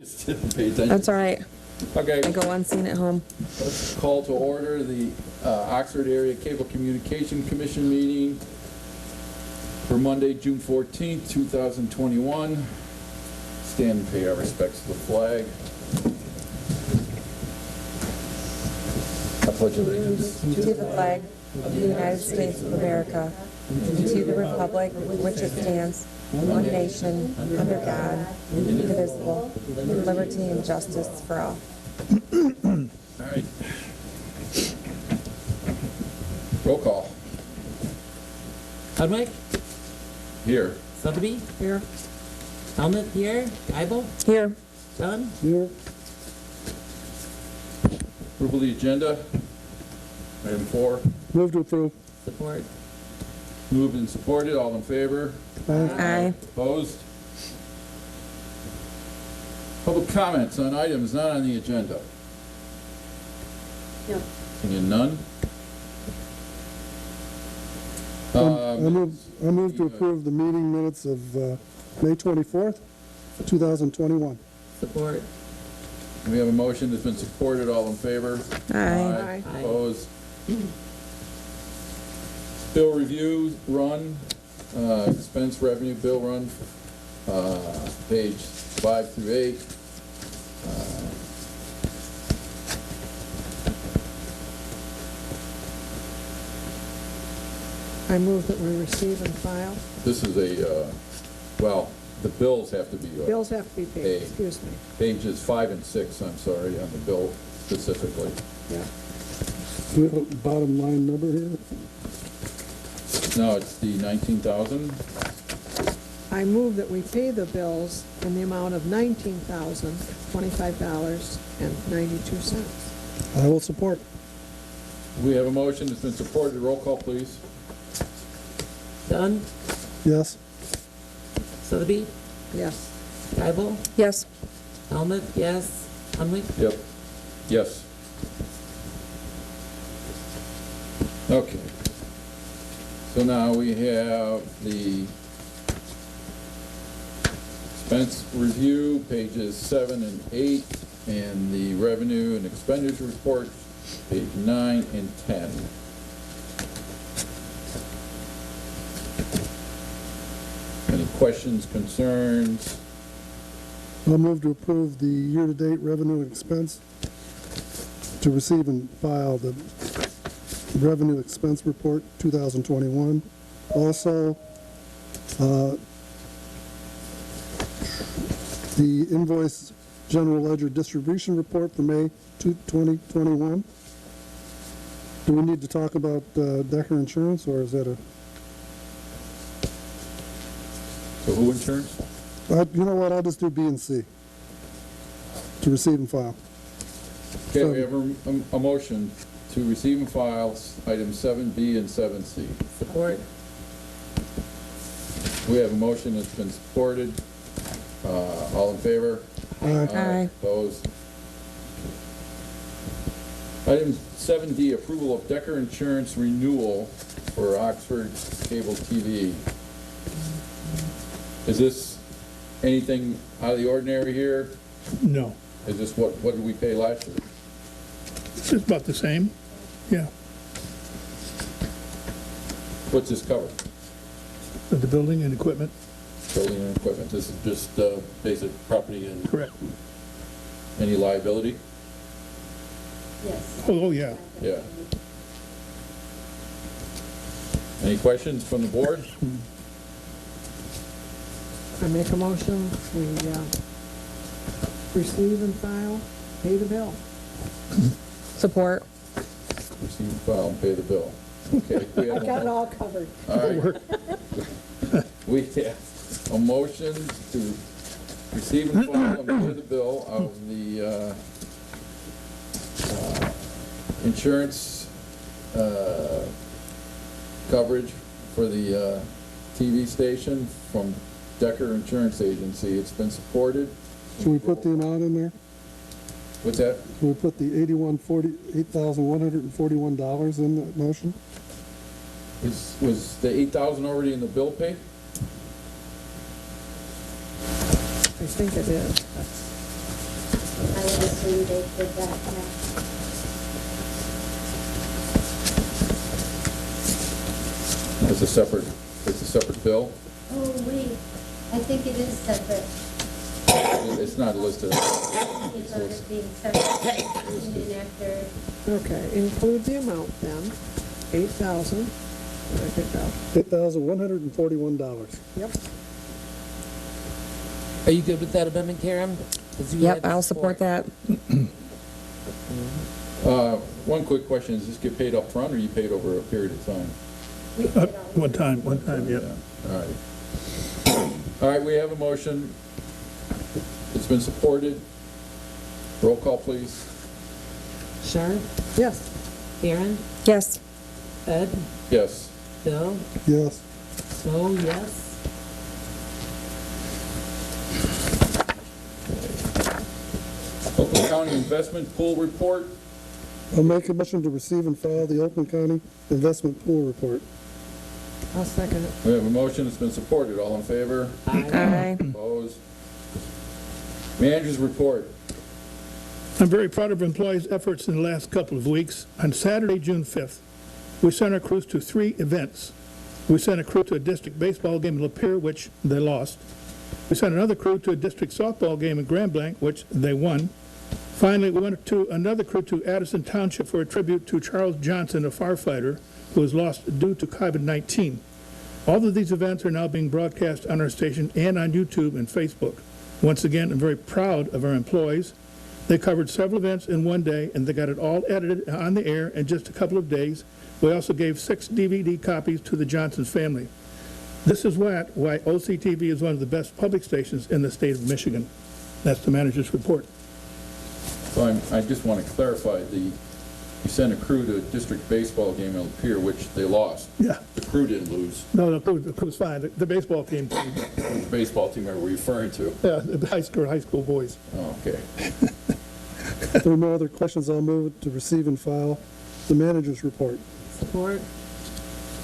Just didn't pay attention. That's all right. Okay, I go unseen at home. let's call to order the Oxford Area Cable Communication Commission meeting for Monday, June 14th, 2021. Stand and pay our respects to the flag. I pledge allegiance. To the flag of the United States of America, and to the republic for which it stands, one nation, under God, indivisible, with liberty and justice for all. All right. Roll call. Hudwick, Here. Sotheby, here. Helmut, here. Geibel, Here. Dunn, Here. Approval of the agenda. Item 4. Move to approve. support. Moved and supported. All in favor? Aye. Opposed? Public comments on items not on the agenda. No. Seeing none? I move to approve the meeting minutes of May 24th, 2021. Support. We have a motion that's been supported. All in favor? Aye. Aye. Opposed? Bill review run, expense revenue bill run, page 5 through 8. I move that we receive and file. This is a, well, the bills have to be, Bills have to be Paid. paid, excuse me. pages 5 and 6, I'm sorry, on the bill specifically. Yeah. Do we have a bottom line number here? No, it's the 19,000. I move that we pay the bills in the amount of $19,025.92. I will support. We have a motion that's been supported. Roll call, please. Dunn, Yes. Sotheby, Yes. Geibel, Yes. Helmut, yes. Hudwick, Yep. Yes. Okay. So now we have the expense review, pages 7 and 8, and the revenue and expenditure report, page 9 and 10. Any questions, concerns? I'll move to approve the year-to-date revenue and expense, to receive and file the revenue expense report 2021. Also, the invoice general ledger distribution report for May 2021. Do we need to talk about Decker Insurance, or is that a... So who insurance? You know what, I'll just do B and C, to receive and file. Okay, we have a motion to receive and file items 7B and 7C. support. We have a motion that's been supported. All in favor? Aye. Opposed? Item 7D, approval of Decker Insurance renewal for Oxford Cable TV. Is this anything out of the ordinary here? No, Is this what did we pay last year? it's about the same, yeah. What's this cover? The building and equipment, Building and equipment. This is just basic property and correct. any liability? Oh, yeah. Yeah. Any questions from the board? I make a motion, we receive and file, pay the bill. Support. Receive, file, and pay the bill. Okay. We have I got it all covered. All right. We have a motion to receive and file and pay the bill of the insurance coverage for the TV station from Decker Insurance Agency. It's been supported. Can we put the amount in there? What's that? Can we put the $8,141 in that motion? Was the 8,000 already in the bill paid? I think it is. when they did that, yeah. It's a separate bill? Oh, wait, I think it is separate. It's not listed. It's on it being separate, and then after, Okay, include the amount then, 8,000. I think that, $8,141. yep. Are you good with that amendment, Karen? 'Cause you Yep, had I'll support that. One quick question, does this get paid up front or you paid over a period of time? we did all. One time, yep. All right. All right, we have a motion. It's been supported. Roll call, please. Sharon, Yes, Karen, Yes. Ed, Yes. Bill, Yes. so yes. Oakland County Investment Pool Report. I'll make a motion to receive and file the Oakland County Investment Pool Report. I'll second it. We have a motion, it's been supported. All in favor? Aye. Opposed? Manager's report. I'm very proud of employees' efforts in the last couple of weeks. On Saturday, June 5th, we sent our crews to 3 events. We sent a crew to a district baseball game in Lapeer, which they lost. We sent another crew to a district softball game in Grand Blanc, which they won. Finally, we went to another crew to Addison Township for a tribute to Charles Johnson, a firefighter who was lost due to COVID-19. All of these events are now being broadcast on our station and on YouTube and Facebook. Once again, I'm very proud of our employees. They covered several events in one day, and they got it all edited on the air in just a couple of days. We also gave 6 DVD copies to the Johnson's family. This is why OCTV is one of the best public stations in the state of Michigan. That's the manager's report. So I just want to clarify, you sent a crew to a district baseball game in Lapeer, which they lost. Yeah. The crew didn't lose. No, the crew's fine. The baseball team, Which baseball team are we referring to? the high school boys. Oh, okay. If there are no other questions, I'll move to receive and file the manager's report. Support.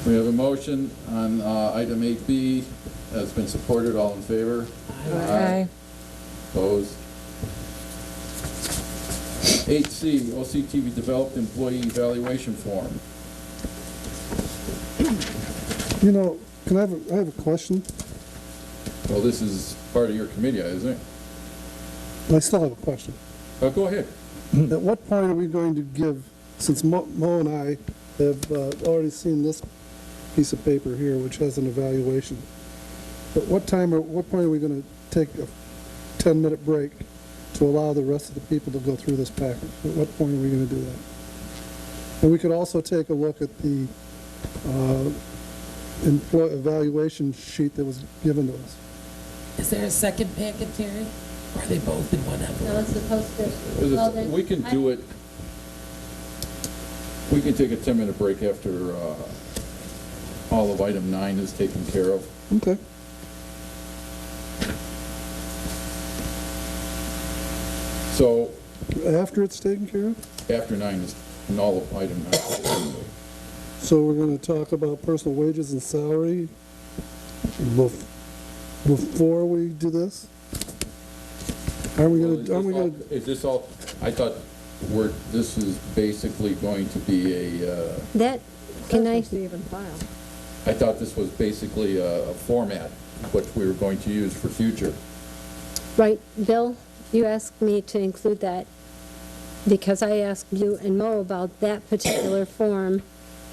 We have a motion on item 8B. That's been supported. All in favor? Aye. Opposed? 8C, OCTV developed employee evaluation form. You know, I have a question? Well, this is part of your committee, isn't it? I still have a question. Oh, go ahead. At what point are we going to give, since Mo and I have already seen this piece of paper here, which has an evaluation, at what point are we going to take a 10-minute break to allow the rest of the people to go through this package? At what point are we going to do that? And we could also take a look at the employee evaluation sheet that was given to us. Is there a second packet, Terry? Or are they both in one no, envelope? it's supposed to, well, then. We can do it. We can take a 10-minute break after all of item 9 is taken care of. Okay. So After it's taken care of? after 9 is, and all of item 9. So we're going to talk about personal wages and salary before we do this? Are we going to, Is this all, I thought this is basically going to be That, can I, Receive and file. I thought this was basically a format, what we were going to use for future. right, Bill, you asked me to include that because I asked you and Mo about that particular form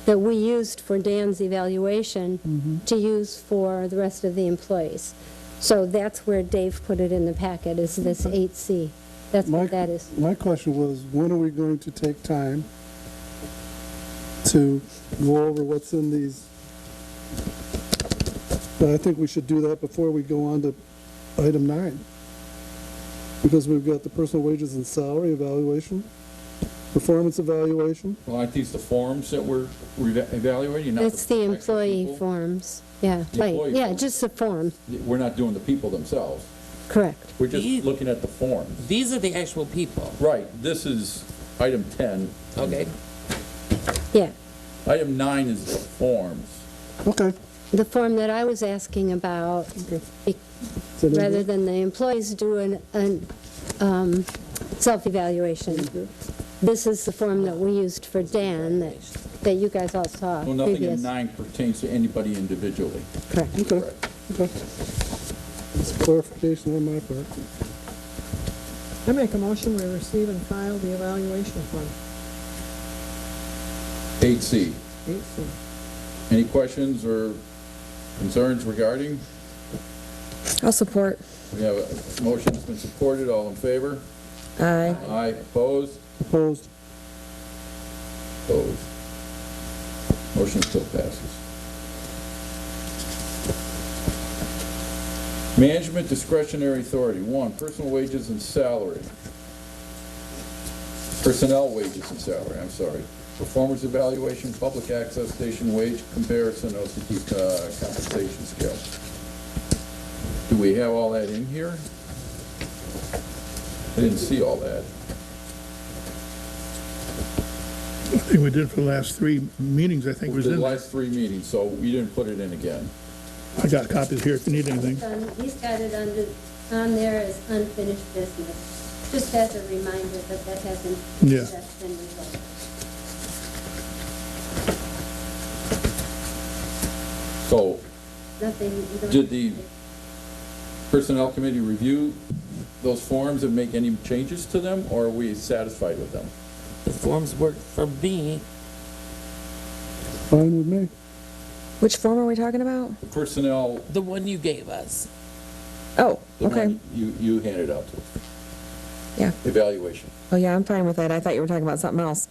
that we used for Dan's evaluation to use for the rest of the employees. So that's where Dave put it in the packet, is this 8C. That's what that is. my question was, when are we going to take time to go over what's in these? But I think we should do that before we go on to item 9. Because we've got the personal wages and salary evaluation, performance evaluation. Well, aren't these the forms that we're evaluating? Not It's the actual employee people? forms. Yeah, The right, employee yeah, forms. just the form, We're not doing the people themselves. correct. We're just These- looking at the forms. These are the actual people. Right, this is item 10. Okay. Yeah, Item 9 is the forms. Okay. the form that I was asking about, Is that rather it? than the employees do self-evaluation. This is the form that we used for Dan that you guys all saw Well, nothing in previous. 9 pertains to anybody individually. Correct. Okay, okay. It's clarification on my part. I make a motion, we receive and file the evaluation form. 8C. 8C. Any questions or concerns regarding? I'll support. We have a motion that's been supported. All in favor? Aye. Aye. Opposed? Opposed? Opposed. Motion still passes. Management discretionary authority. 1, personal wages and salary. Personnel wages and salary, I'm sorry. Performance evaluation, public access station wage comparison, OCT compensation scale. Do we have all that in here? I didn't see all that. I think we did for the last 3 meetings, I think We was did in the there. last 3 meetings, so we didn't put it in again. I got copies here if you need anything. He's got it on there as unfinished business, just as a reminder that hasn't, Yeah. that's been resolved. So, Nothing, you don't. did the personnel committee review those forms and make any changes to them, or are we satisfied with them? The forms work for me. Fine with me. Which form are we talking about? Personnel, The one you gave us. Oh, the okay. one you handed out to us, Yeah. evaluation. Oh, yeah, I'm fine with that. I thought you were talking about something else.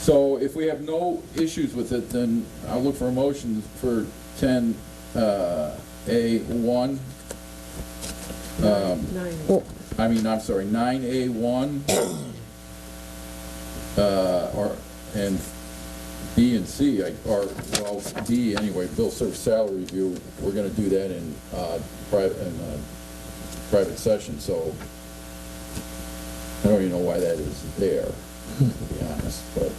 So if we have no issues with it, then I'll look for a motion for 10A1. 9. Well, I'm sorry, 9A1, and B and C, or, well, B anyway, bill service salary review, we're gonna do that in private session, so I don't even know why that is there, to be honest, but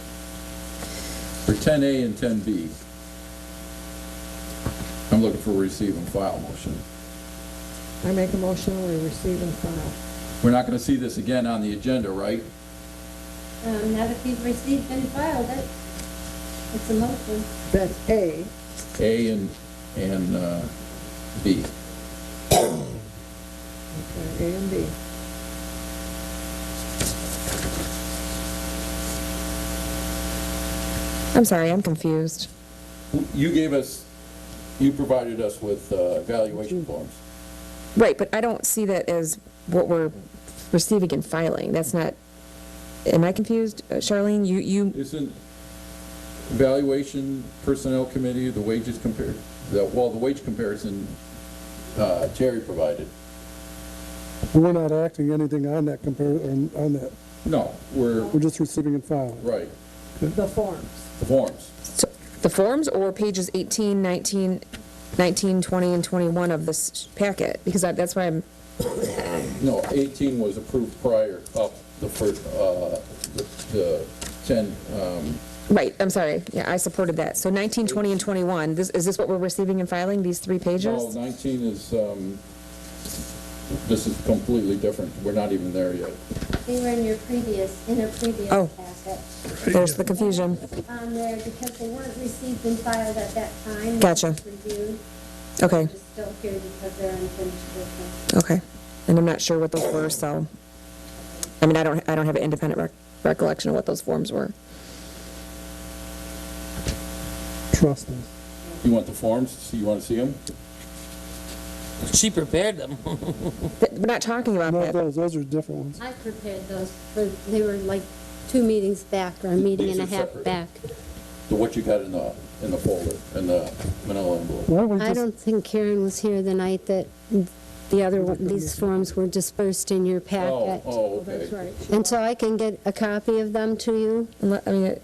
for 10A and 10B, I'm looking for receive and file motion. I make a motion, we receive and file. We're not gonna see this again on the agenda, right? Not if you've received and filed it. It's a motion. That's A. A and B. Okay, A and B. I'm sorry, I'm confused. You provided us with evaluation forms. Right, but I don't see that as what we're receiving and filing. That's not, am I confused, Charlene? You, Isn't evaluation personnel committee, the wages compared, the wage comparison Jerry provided? We're not acting anything on that on that. No, we're, We're just receiving and filing. right, The forms. the forms. so the forms or pages 18, 19, 20, and 21 of this packet? Because that's why I'm, No, 18 was approved prior up the first, the 10, right, I'm sorry. Yeah, I supported that. So 19, 20, and 21, is this what we're receiving and filing, these 3 no, pages? 19 is, this is completely different. We're not even there yet. They were in a previous Oh. packet There's the confusion. on there because they weren't received and filed at that time. Gotcha. Just reviewed. Okay, They're still here because they're unfinished business. okay. And I'm not sure what those were, so, I mean, I don't have an independent recollection of what those forms were. Trust us. You want the forms? You want to see them? She prepared them. We're not talking about Not that. those are different ones. I prepared those they were like 2 meetings back or a meeting and a These are half separate. back. To what you got in the folder, in the manila envelope? Why don't we I just, don't think Karen was here the night that these forms were dispersed in your packet. Oh, okay. That's right. And so I can get a copy of them to you. I mean,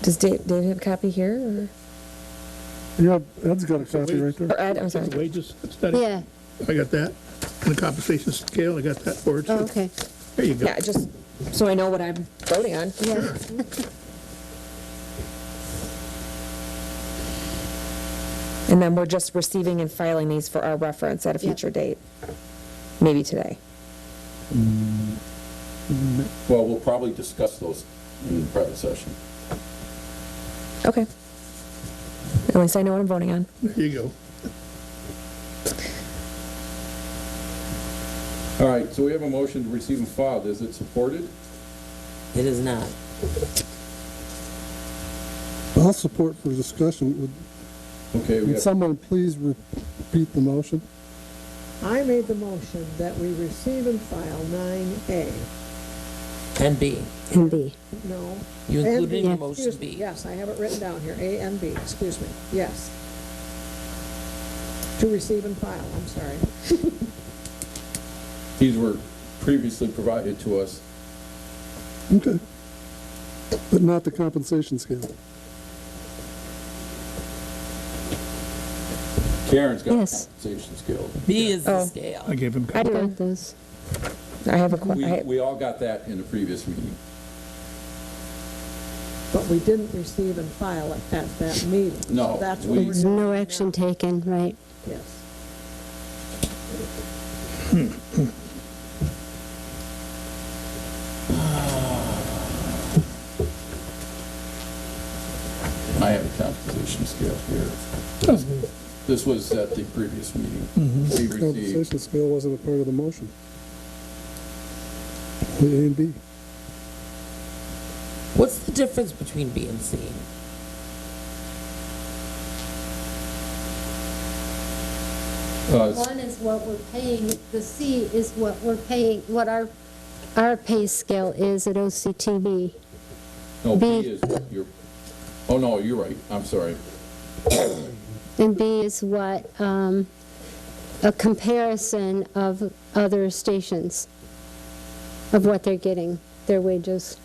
does Dave have a copy here? Or yeah, Ed's got a copy right there. Ed, I'm sorry. The wages study, Yeah, I got that. And the compensation scale, I got that for it. oh, too. okay, There you go. Yeah, just so I know what I'm voting on. yeah. And then we're just receiving and filing these for our reference at a future date, maybe today. Well, we'll probably discuss those in private session. Okay. At least I know what I'm voting on. There you go. All right, so we have a motion to receive and file. Is it supported? It is not. I'll support for discussion. Okay, we Would have, someone please repeat the motion? I made the motion that we receive and file 9A. And B. And B. No. You and included B. in your Yes. motion Excuse me. B. Yes, I have it written down here, A and B, excuse me, yes. To receive and file, I'm sorry. these were previously provided to us. Okay. But not the compensation scale. Karen's got a Yes. compensation scale. B is the Oh. scale. I gave him, I got those. I have a We all got that in the previous meeting. But we didn't receive and file it at that meeting. So No, that's we- what we're There's doing no now. action taken, right? Yes. I have a compensation scale here. This was at the previous meeting. We received, Compensation scale wasn't a part of the motion. The A and B. What's the difference between B and C? One is what we're paying, the C is what we're paying, what our pay scale is at OCTV. no, B B. is your, oh no, you're right, I'm sorry. And B is what, a comparison of other stations, of what they're getting, their wages.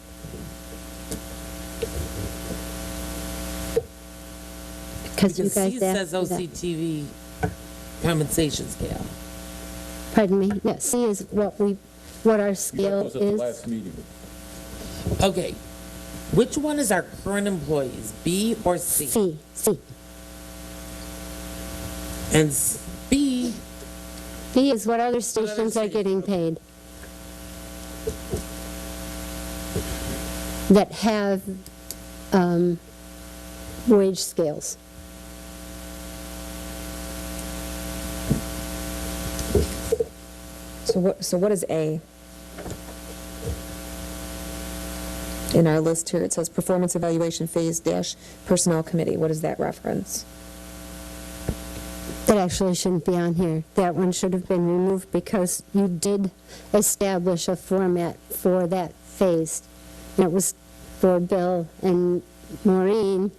Because you Because guys C asked says me that. OCTV compensation scale. Pardon me? Yeah, C is what our You got scale those at the is. last meeting. Okay. Which one is our current employees, B or C? C. And B, B is what other stations are getting paid. That have wage scales. So what is A? In our list here, it says Performance Evaluation Phase dash Personnel Committee. What is that reference? That actually shouldn't be on here. That one should have been removed because you did establish a format for that phase. And it was for Bill and Maureen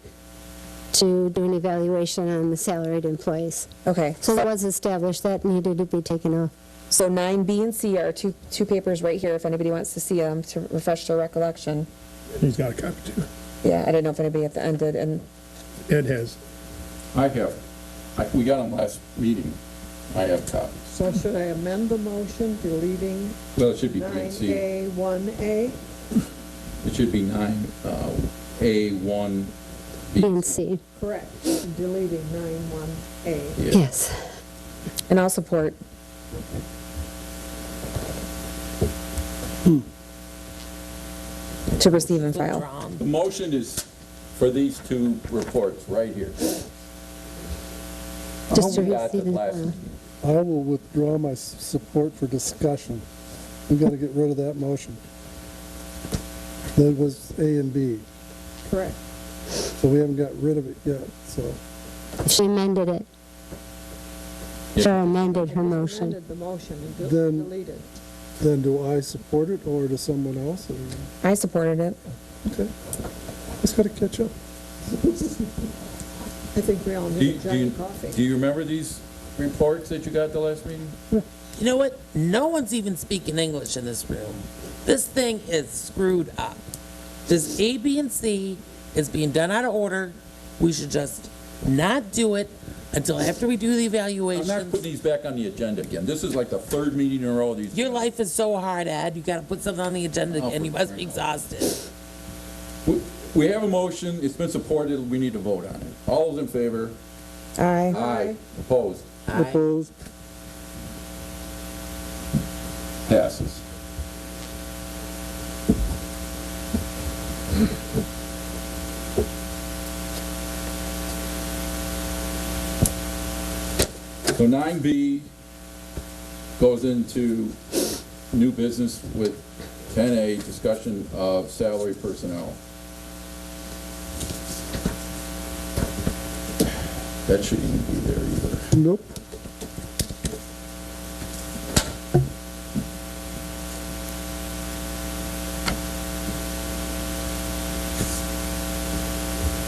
to do an evaluation on the salaried employees. Okay, So that was established, that needed to be taken off. so 9B and C are two papers right here if anybody wants to see them to refresh their recollection. he's got a copy too. Yeah, I didn't know if anybody at the end did, and Ed has. I have, we got them last meeting. I have copies. So should I amend the motion deleting Well, it should be B and C. 9A, 1A? It should be 9A1B. B and C, Correct, deleting 9, 1A. Yeah. yes. and I'll support. To receive and file. withdrawn. The motion is for these two reports right here. Just to We got the receive and last file. meeting. I will withdraw my support for discussion. We've got to get rid of that motion. That was A and B, Correct. so we haven't got rid of it yet, so. She amended it. Yeah. Or amended her motion. Amended the motion and Then- deleted. Then do I support it or does someone else? Or- I supported it. Okay. Just got to catch up. I think we all Do need you, a giant coffee. do you remember these reports that you got the last meeting? You know what? No one's even speaking English in this room. This thing is screwed up. This A, B, and C is being done out of order. We should just not do it until after we do the I'm not evaluation. putting these back on the agenda again. This is like the third meeting in a row. These. Your life is so hard, Ed. You gotta put something on the agenda and you must be exhausted. We have a motion. It's been supported. We need to vote on it. All those in favor? Aye. Aye. Opposed? Aye. Opposed? Passes. So 9B goes into new business with 10A, discussion of salary personnel. That shouldn't even be there either. Nope.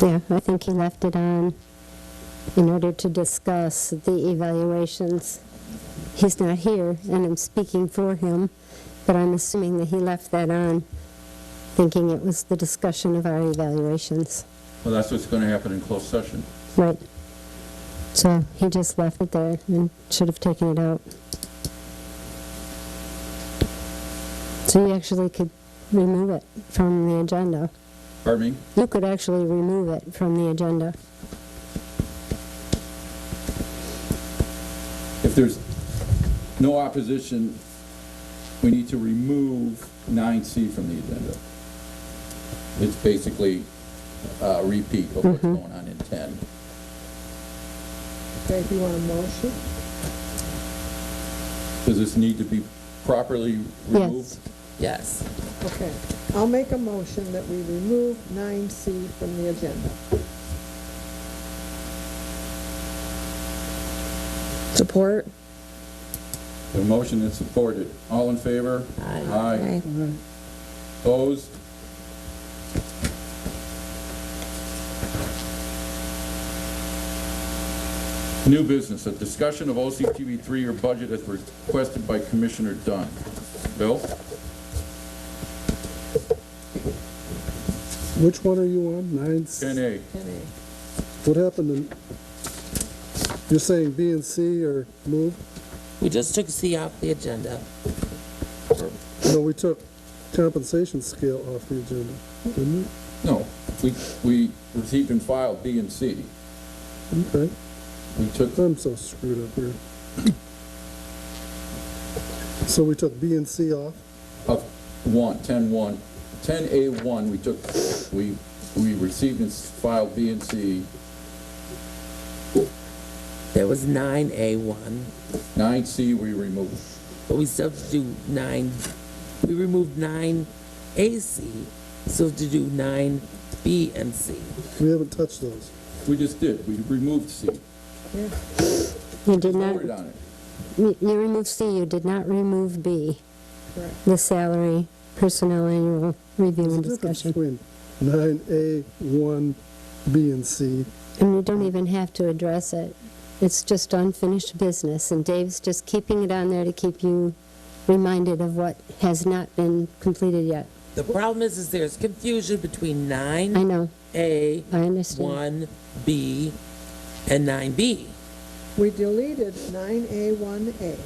Yeah, I think he left it on in order to discuss the evaluations. He's not here, and I'm speaking for him, but I'm assuming that he left that on, thinking it was the discussion of our evaluations. Well, that's what's going to happen in closed session. Right. So he just left it there and should have taken it out. So you actually could remove it from the agenda. Pardon me? You could actually remove it from the agenda. If there's no opposition, we need to remove 9C from the agenda. It's basically a repeat of what's going on in 10. Okay, do you want a motion? Does this need to be properly removed? Yes. Yes. Okay, I'll make a motion that we remove 9C from the agenda. Support? The motion is supported. All in favor? Aye. Aye. Aye. Opposed? New business, a discussion of OCTV 3-year budget as requested by Commissioner Dunn. Bill? Which one are you on? 9? 10A. 10A. What happened in, you're saying B and C are moved? We just took C off the agenda. No, we took compensation scale off the agenda, didn't we? No, we received and filed B and C. Okay. We took, I'm so screwed up here. So we took B and C off? of 10A1, we received and filed B and C. There was 9A1, 9C we removed. but we still have to do 9, we removed 9AC, so to do 9B and C. We haven't touched those. We just did, we removed C. Yeah, You did not, Voted on it. you removed C, you did not remove B, correct. the salary personnel annual review There's a and difference discussion. between 9A, 1, B, and C. And you don't even have to address it. It's just unfinished business, and Dave's just keeping it on there to keep you reminded of what has not been completed yet. The problem is there's confusion between I 9A, know, I understand. 1B, and 9B. We deleted 9A1A,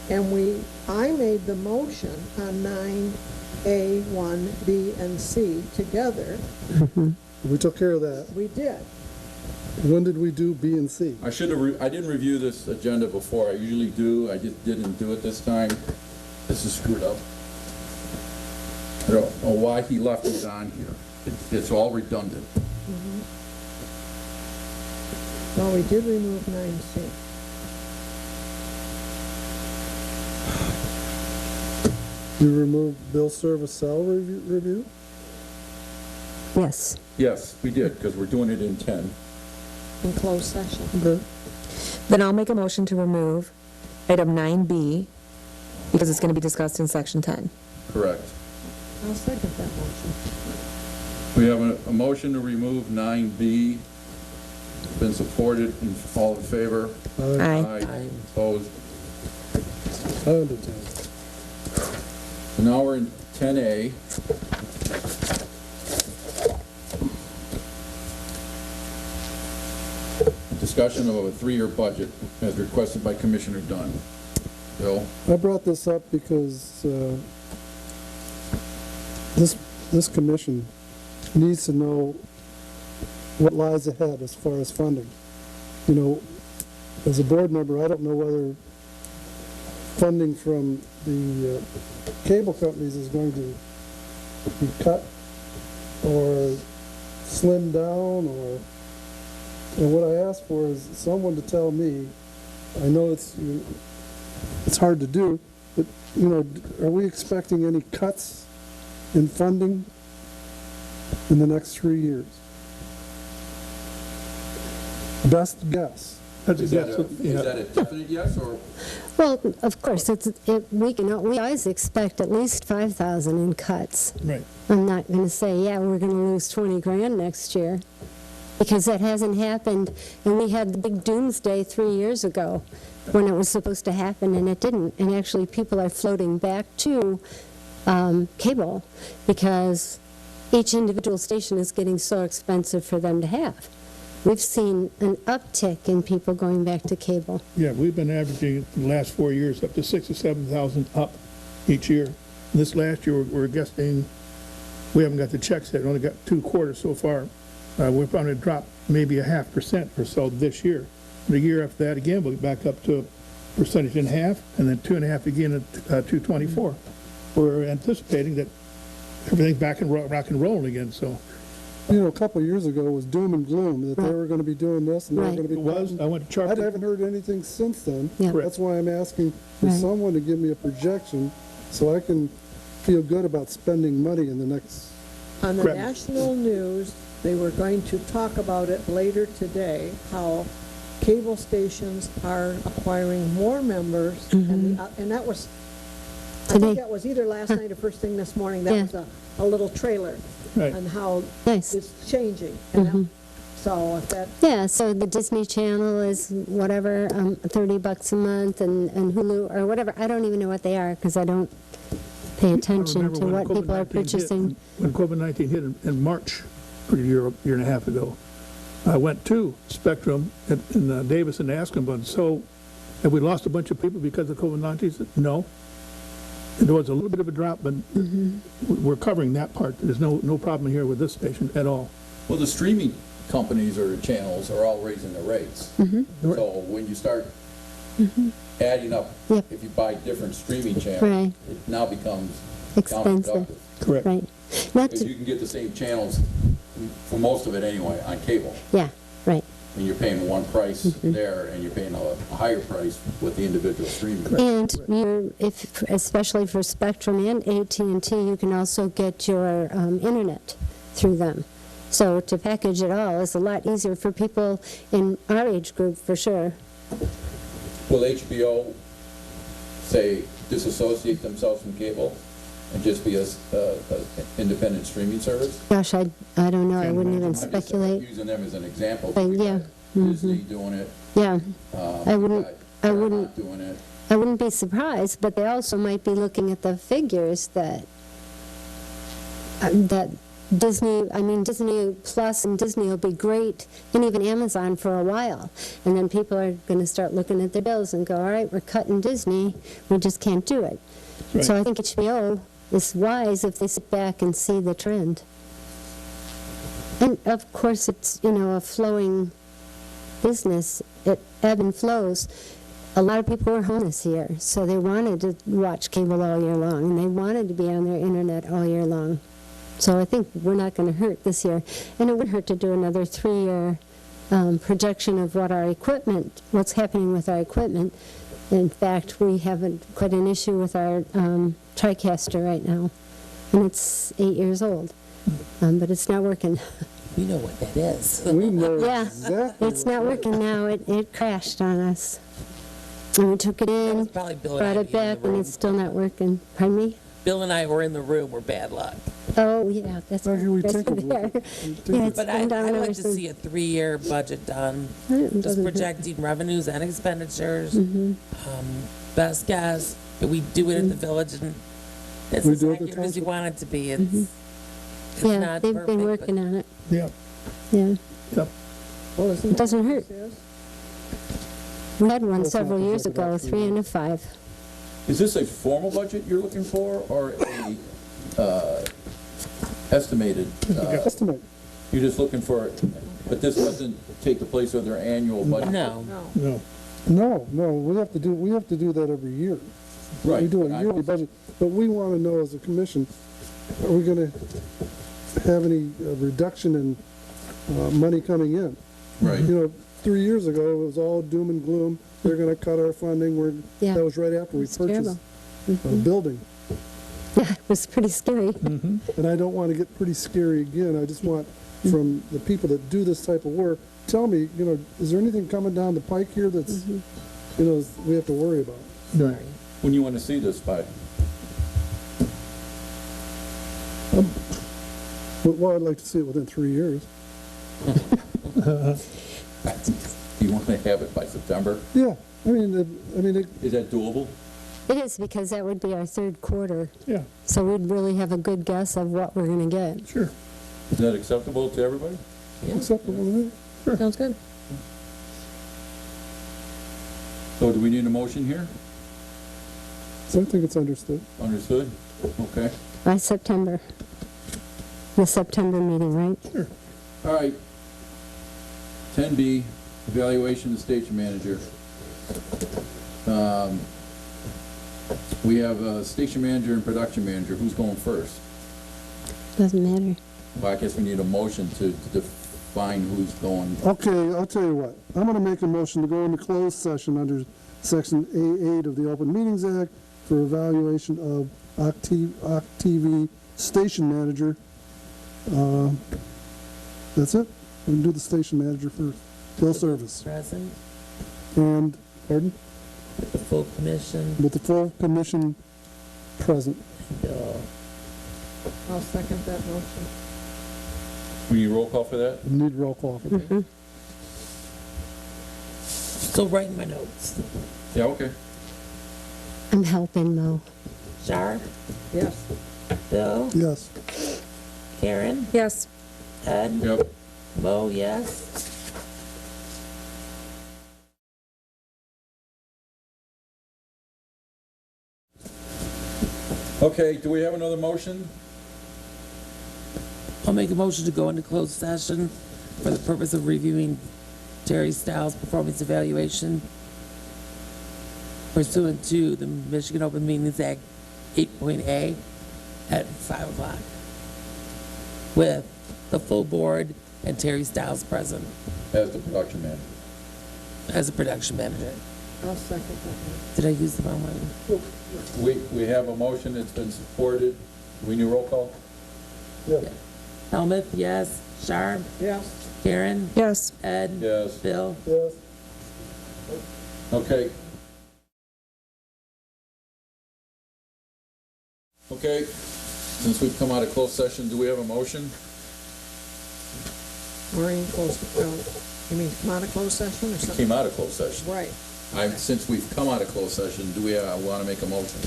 and I made the motion on 9A, 1, B, and C together. We took care of that. We did. When did we do B and C? I should have, I didn't review this agenda before, I usually do, I just didn't do it this time. This is screwed up. I don't know why he left it on here. It's all redundant. Well, we did remove 9C. We removed bill service salary review? Yes. Yes, we did, because we're doing it in 10. In closed session. Okay. Then I'll make a motion to remove item 9B because it's going to be discussed in section 10. Correct. I'll second that motion. We have a motion to remove 9B. It's been supported, and all in favor? Aye. Aye. Opposed? I understand. So now we're in 10A. Discussion of a 3-year budget as requested by Commissioner Dunn. Bill? I brought this up because this commission needs to know what lies ahead as far as funding. You know, as a board member, I don't know whether funding from the cable companies is going to be cut or slim down, or, and what I ask for is someone to tell me, I know it's hard to do, but, are we expecting any cuts in funding in the next 3 years? Best guess. Is that a definite yes, or? Well, of course, we always expect at least 5,000 in cuts. Right. I'm not going to say, yeah, we're going to lose 20 grand next year, because that hasn't happened, and we had the big doomsday 3 years ago when it was supposed to happen, and it didn't. And actually, people are floating back to cable because each individual station is getting so expensive for them to have. We've seen an uptick in people going back to cable. Yeah, we've been averaging the last 4 years up to 6,000 or 7,000 up each year. This last year, we're guessing, we haven't got the checks yet, only got 2 quarters so far. We're going to drop maybe 0.5% or so this year. The year after that, again, we'll be back up to 1.5%, and then 2.5% again at 2.24. We're anticipating that everything's back and rock and rolling again, so. A couple of years ago, it was doom and gloom, that they were going to be doing this, and they were Right. going to be. It was, I went to chart. I haven't heard anything since then. Yeah. Correct. That's why I'm asking for Right. someone to give me a projection, so I can feel good about spending money in the next. On the Correct. national news, they were going to talk about it later today, how cable stations are acquiring more members, and that was, I Today. think that was either last night or first thing this morning, that Yeah. was a little trailer Right. on how Nice. it's changing. And so if that, Yeah, so the Disney Channel is whatever, $30 a month, and Hulu or whatever. I don't even know what they are because I don't pay attention remember to when what people are COVID-19 hit, purchasing. when COVID-19 hit in March, a year and a half ago, I went to Spectrum in Davis and asked them, but so, have we lost a bunch of people because of COVID-19? He said, no. And there was a little bit of a drop, but we're covering that part. There's no problem here with this station at all. Well, the streaming companies or channels are all raising their rates. So when you start adding up, Yep. if you buy different streaming channels, Right. it now becomes Expensive. counterproductive. Correct. Right. Not Because you to, can get the same channels, for most of it anyway, on cable. yeah, right. And you're paying one price there, and you're paying a higher price with the individual streaming. And especially for Spectrum and AT&T, you can also get your internet through them. So to package it all is a lot easier for people in our age group, for sure. Will HBO, say, disassociate themselves from cable and just be a independent streaming service? Gosh, I don't know. I wouldn't even I'm just speculate. using them as an example. Yeah. Disney doing it. Yeah, I you wouldn't- got I wouldn't- Paramount doing it. I wouldn't be surprised, but they also might be looking at the figures that Disney Plus and Disney will be great, and even Amazon for a while. And then people are going to start looking at their bills and go, all right, we're cutting Disney, we just can't do it. Right. So I think HBO is wise if they sit back and see the trend. And of course, it's, a flowing business. It ebb and flows. A lot of people were home this year, so they wanted to watch cable all year long, and they wanted to be on their internet all year long. So I think we're not going to hurt this year. And it would hurt to do another 3-year projection of what's happening with our equipment. In fact, we have quite an issue with our TriCaster right now, and it's 8 years old, but it's not working. We know what that is. We know Yeah, exactly. it's not working now. It crashed on us. And we took it That was in, probably Bill and I brought it being in the back, and room. it's still not working. Pardon me? Bill and I were in the room, we're bad luck. Oh, yeah, that's Where can we that's take it? there. Yeah, it's But been I'd down like ever to since. see a 3-year budget done, It just doesn't hurt. projecting revenues and expenditures. Mm-hmm. Best guess, that we do it at the village, and it's We as do it at the accurate as you township? want it to be. It's Yeah, not they've perfect, been but working on it. Yeah, Yeah, yep. well, isn't it doesn't that hurt. what this is? We had one That's not several years projected ago, out 3 and a 5. Is this a formal budget you're looking for, or a estimated? Estimate. You're just looking for, but this doesn't take the place of their annual budget? No, No. No, No, we have to do that every year. We Right. do a yearly budget, but we want to know as a commission, are we going to have any reduction in money coming in. Right. You know, 3 years ago, it was all doom and gloom. They're gonna cut our funding. Yeah. That was right after we It's purchased a building. Yeah, it was pretty scary. And I don't want to get pretty scary again. I just want, from the people that do this type of work, tell me, you know, is there anything coming down the pike here that's, you know, we have to worry about? Right. When you want to see this by? Well, I'd like to see it within 3 years. Do you want to have it by September? Yeah, I mean, Is that doable? It is, because that would be our third quarter, Yeah, so we'd really have a good guess of what we're gonna get. sure. Is that acceptable to everybody? acceptable to me. Sounds good. So do we need a motion here? So I think it's understood. Understood? Okay. By September. The September meeting, right? All right. 10B, evaluation of the station manager. We have a station manager and production manager. Who's going first? Doesn't matter. Well, I guess we need a motion to define who's going. Okay, I'll tell you what. I'm going to make a motion to go into closed session under Section A8 of the Open Meetings Act for evaluation of OCCC station manager. That's it. We can do the station manager first. Bill Service. Present, And, pardon? the full commission, With the full commission present. Bill. I'll second that motion. We need roll call for that? We need roll call for that. Still writing my notes. Yeah, okay. I'm helping Mo. Shar, Yes. Bill, Yes. Karen, Yes. Ed, Yep. Mo, yes. Okay, do we have another motion? I'll make a motion to go into closed session for the purpose of reviewing Terry Stiles' performance evaluation pursuant to the Michigan Open Meetings Act 8.A at 5 o'clock with the full board and Terry Stiles present As the production manager. as a production manager. I'll second that. Did I use the wrong one? We have a motion, it's been supported. We need roll call? Yeah. Helmuth, yes. Shar, Yes. Karen, Yes. Ed, Yes. Bill. Yes. Okay. Okay, since we've come out of closed session, do we have a motion? We're in closed, you mean come out of closed session or something? Came out of closed session. Right, Since we've come out of closed session, do we want to make a motion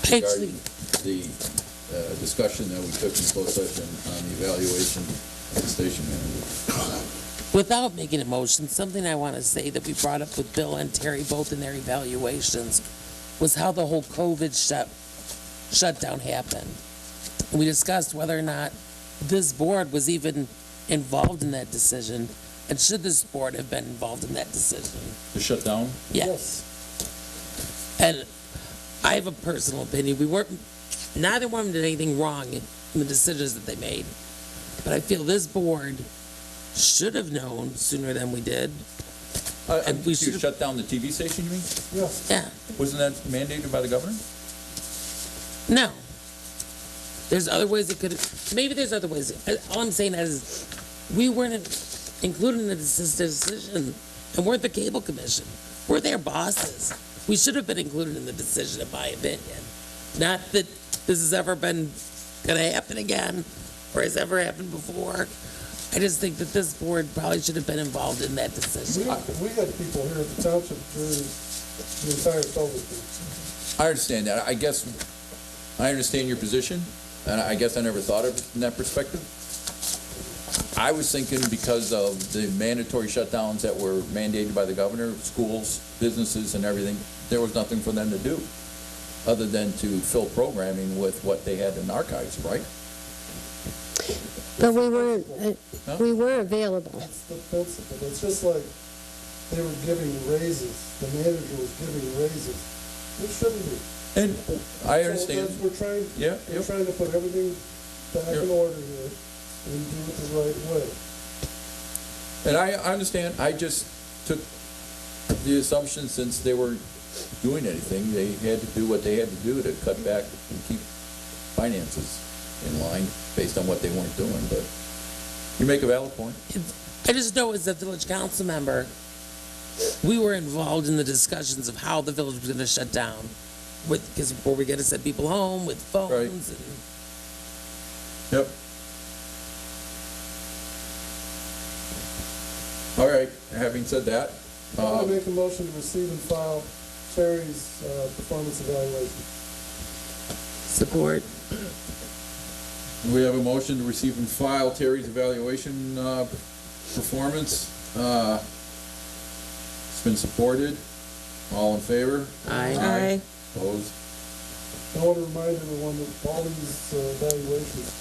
okay. Actually, regarding the discussion that we took in closed session on the evaluation of the station manager? without making a motion, something I want to say that we brought up with Bill and Terry both in their evaluations was how the whole COVID shutdown happened. And we discussed whether or not this board was even involved in that decision, and should this board have been involved in that decision? To shut down? Yes. And I have a personal opinion. Neither one did anything wrong in the decisions that they made. But I feel this board should have known sooner than we did. And we You should've- shut down the TV station, you mean? Yes. Yeah. Wasn't that mandated by the governor? No. There's other ways it could, maybe there's other ways. All I'm saying is, we weren't included in the decision, and we're the cable commission. We're their bosses. We should have been included in the decision, in my opinion. Not that this has ever been gonna happen again, or has ever happened before. I just think that this board probably should have been involved in that decision. We had people here at the township during the entire COVID thing. I understand that. I guess, I understand your position, and I guess I never thought of it from that perspective. I was thinking because of the mandatory shutdowns that were mandated by the governor, schools, businesses, and everything, there was nothing for them to do other than to fill programming with what they had in archives, right? But we were available. That's the principle. It's just like they were giving raises, the manager was giving raises. It shouldn't be. And I understand. So we're trying, Yeah, we're yep. trying to put everything back in order here and do it the right way. And I understand, I just took the assumption since they weren't doing anything, they had to do what they had to do to cut back and keep finances in line based on what they weren't doing, but you make a valid point. I just know as a village council member, we were involved in the discussions of how the village was gonna shut down. Because were we gonna send people home with phones? Right. And Yep. All right, having said that, I want to make a motion to receive and file Terry's performance evaluation. Support. we have a motion to receive and file Terry's evaluation performance. It's been supported. All in favor? Aye. Opposed? I want to remind everyone that all these evaluations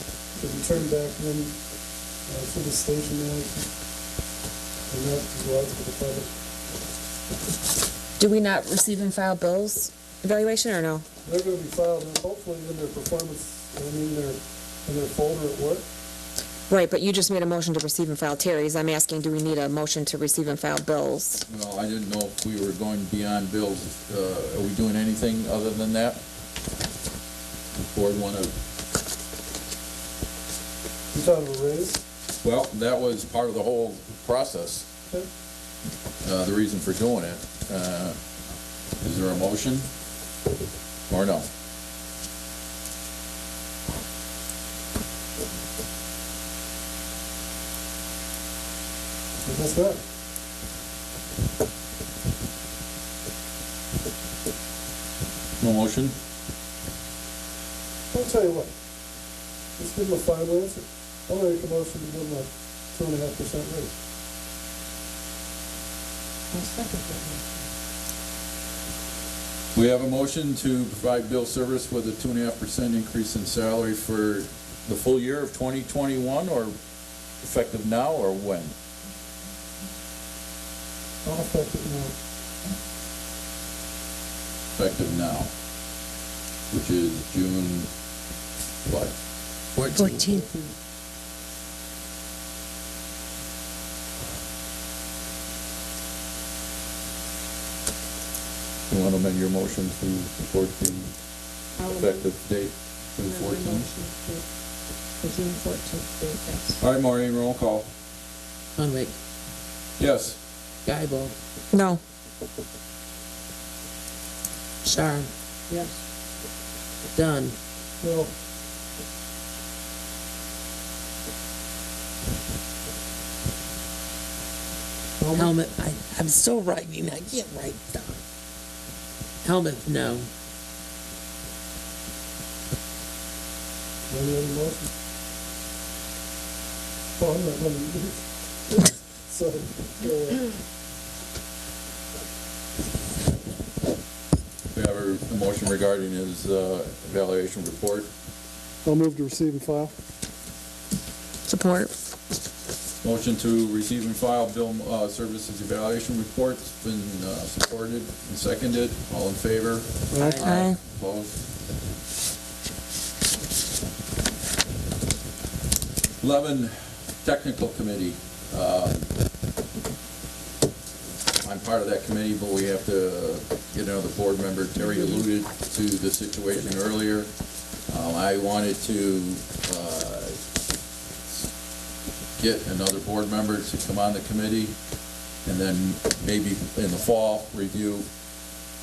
should be turned back in to the station manager and not to go out to the public. Do we not receive and file bills evaluation or no? They're going to be filed, hopefully in their performance, in their folder at work. Right, but you just made a motion to receive and file Terry's. I'm asking, do we need a motion to receive and file bills? Well, I didn't know if we were going beyond bills. Are we doing anything other than that? Board want to? You thought of a raise? Well, that was part of the whole process. Okay. The reason for doing it. Is there a motion or no? What's that? No motion? I'll tell you what. Let's give them a final answer. I'm going to make a motion to give them a 2.5% raise. We have a motion to provide bill service with a 2.5% increase in salary for the full year of 2021, or effective now, or when? I'll affect it now. Effective now, which is June, what? 14. You want to amend your motion to support the effective date, June 14th? The June 14th date, yes. All right, Maureen, roll call. Hunwick. Yes. Geibel. No. Shar. Yes. Dunn. No. Helmet. I'm still writing. I can't write stuff. Helmet. No. Any other motion? Oh, I'm not going to do it. So, We have a motion regarding his evaluation report. I'll move to receive and file. Support. Motion to receive and file bill services evaluation report. It's been supported and seconded. All in favor? Aye. Opposed? 11, Technical Committee. I'm part of that committee, but we have to get another board member. Terry alluded to the situation earlier. I wanted to get another board member to come on the committee, and then maybe in the fall, review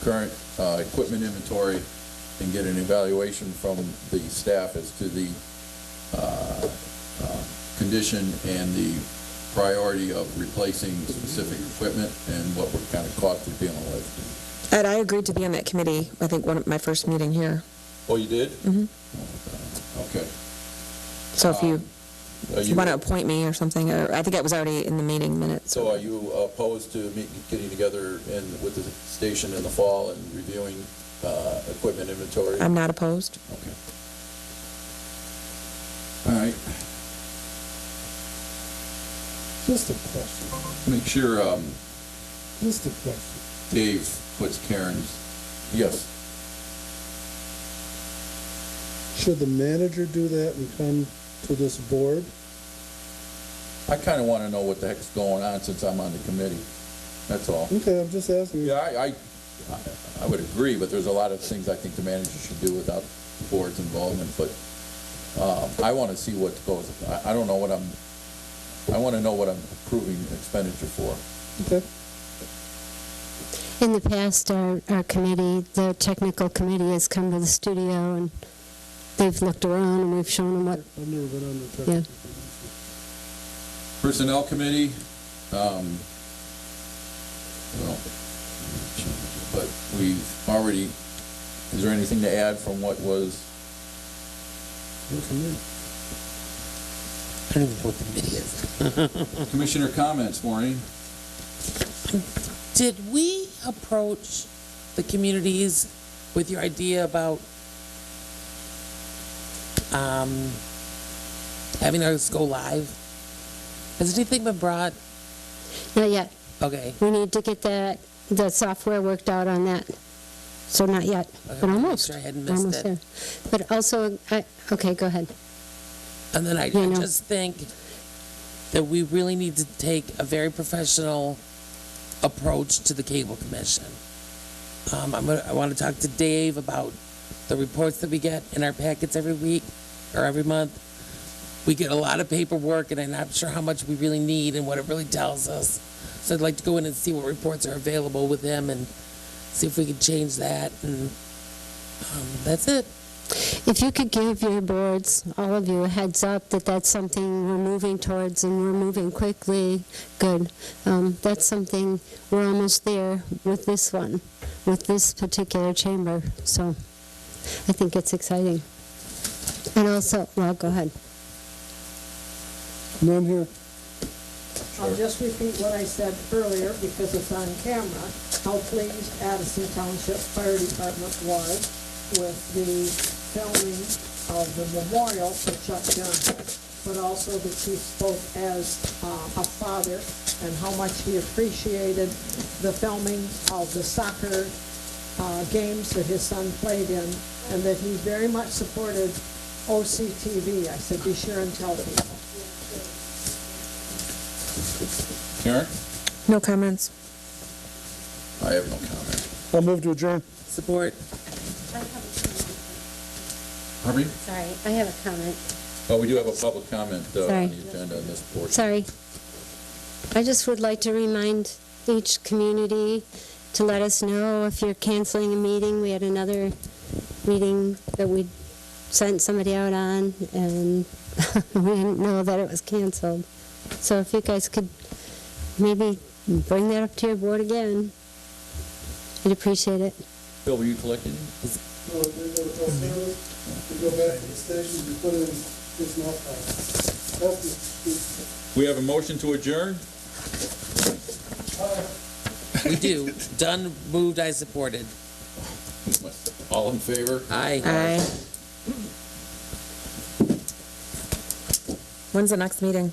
current equipment inventory and get an evaluation from the staff as to the condition and the priority of replacing specific equipment and what kind of cost we're dealing with. Ed, I agreed to be on that committee, I think, my first meeting here. Oh, you did? Mm-hmm. Okay. So if you Are you- want to appoint me or something, or I think it was already in the meeting minutes. So are you opposed to getting together with the station in the fall and reviewing equipment inventory? I'm not opposed. Okay. All right. Just a question. Make sure Just a question. Dave puts Karen's, yes. Should the manager do that and come to this board. I kinda wanna know what the heck's going on since I'm on the committee. That's all. Okay, I'm just asking. Yeah, I would agree, but there's a lot of things I think the manager should do without the board's involvement, but, I wanna see what goes, I don't know what I wanna know what I'm approving expenditure for. Okay. In the past, our committee, the technical committee has come to the studio and they've looked around and we've shown them what, I've never been on the yeah. technical. Personnel committee, well, but we've already, is there anything to add from what was? I don't even know what the committee is. Commissioner comments, Maureen? Did we approach the communities with your idea about having us go live? Has anything been brought? Not yet. Okay. We need to get the software worked out on that. So not yet, Okay, but I'll make almost. sure I hadn't missed Almost it. there. But also, okay, go ahead. And then I Yeah, no. just think that we really need to take a very professional approach to the cable commission. I want to talk to Dave about the reports that we get in our packets every week or every month. We get a lot of paperwork, and I'm not sure how much we really need and what it really tells us. So I'd like to go in and see what reports are available with him and see if we can change that. And that's it. If you could give your boards, all of you, a heads up that that's something we're moving towards and we're moving quickly, good. That's something, we're almost there with this one, with this particular chamber. So I think it's exciting. And also, well, go ahead. None here. I'll just repeat what I said earlier because it's on camera, how pleased Addison Township Fire Department was with the filming of the memorial for Chuck Johnson, but also that he spoke as a father and how much he appreciated the filming of the soccer games that his son played in, and that he very much supported OCTV. I said, be sure and tell people. Karen? No comments. I have no comment. I'll move to adjourn. Support. Harvey? Sorry, I have a comment. Oh, we do have a public comment on Sorry. the agenda in this portion. Sorry. I just would like to remind each community to let us know if you're canceling a meeting. We had another meeting that we sent somebody out on, and we didn't know that it was canceled. So if you guys could maybe bring that up to your board again, I'd appreciate it. Bill, were you collecting? No, they go to service, we go back to the station, we put in this not. We have a motion to adjourn? We do. Done, moved, I supported. All in favor? Aye. Aye. When's the next meeting?